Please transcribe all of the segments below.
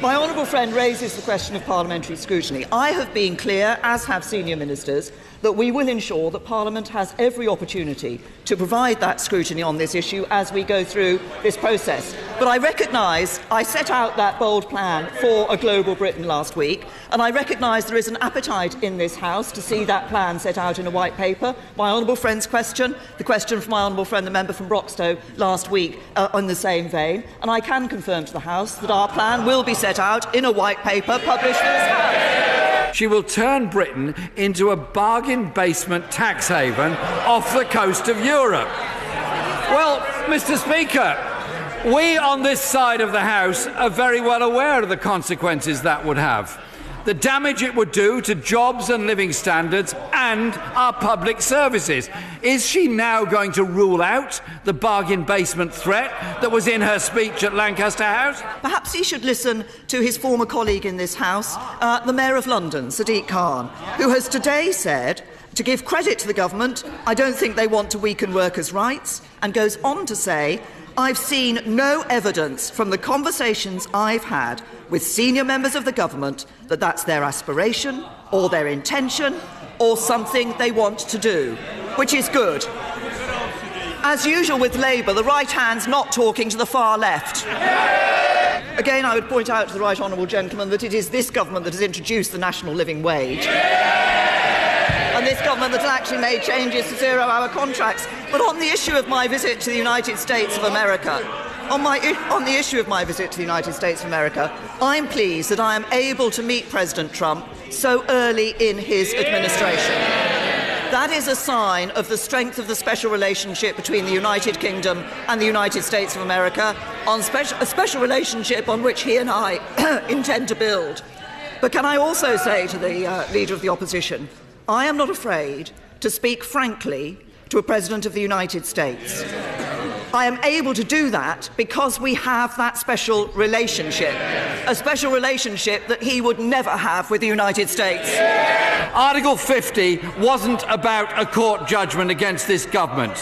My honourable friend raises the question of parliamentary scrutiny. I have been clear, as have senior ministers, that we will ensure that Parliament has every opportunity to provide that scrutiny on this issue as we go through this process. But I recognise I set out that bold plan for a global Britain last week, and I recognise there is an appetite in this House to see that plan set out in a white paper. My honourable friend's question, the question from my honourable friend, the member from Broxtowe, last week, in the same vein, and I can confirm to the House that our plan will be set out in a white paper published in this House. She will turn Britain into a bargain basement tax haven off the coast of Europe. Well, Mr. Speaker, we on this side of the House are very well aware of the consequences that would have. The damage it would do to jobs and living standards and our public services. Is she now going to rule out the bargain basement threat that was in her speech at Lancaster House? Perhaps he should listen to his former colleague in this House, the Mayor of London, Sadiq Khan, who has today said, to give credit to the government, I don't think they want to weaken workers' rights, and goes on to say, I've seen no evidence from the conversations I've had with senior members of the government that that's their aspiration or their intention or something they want to do, which is good. As usual with Labour, the right hand's not talking to the far left. Again, I would point out to the right honourable gentleman that it is this government that has introduced the national living wage. And this government that has actually made changes to zero-hour contracts. But on the issue of my visit to the United States of America, on the issue of my visit to the United States of America, I'm pleased that I am able to meet President Trump so early in his administration. That is a sign of the strength of the special relationship between the United Kingdom and the United States of America, a special relationship on which he and I intend to build. But can I also say to the Leader of the Opposition, I am not afraid to speak frankly to a President of the United States. I am able to do that because we have that special relationship, a special relationship that he would never have with the United States. Article 50 wasn't about a court judgment against this government.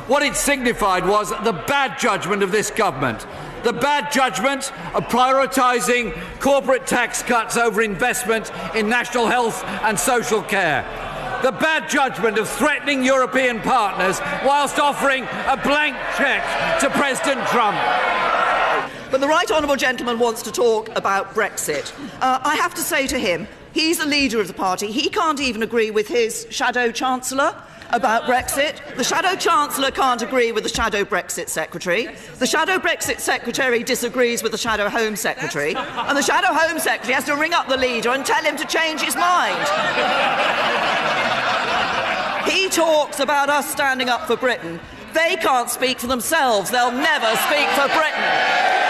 What it signified was the bad judgment of this government. The bad judgment of prioritising corporate tax cuts over investment in national health and social care. The bad judgment of threatening European partners whilst offering a blank cheque to President Trump. But the right honourable gentleman wants to talk about Brexit. I have to say to him, he's the leader of the party. He can't even agree with his shadow chancellor about Brexit. The Shadow Chancellor can't agree with the Shadow Brexit Secretary. The Shadow Brexit Secretary disagrees with the Shadow Home Secretary. And the Shadow Home Secretary has to ring up the leader and tell him to change his mind. He talks about us standing up for Britain. They can't speak for themselves. They'll never speak for Britain.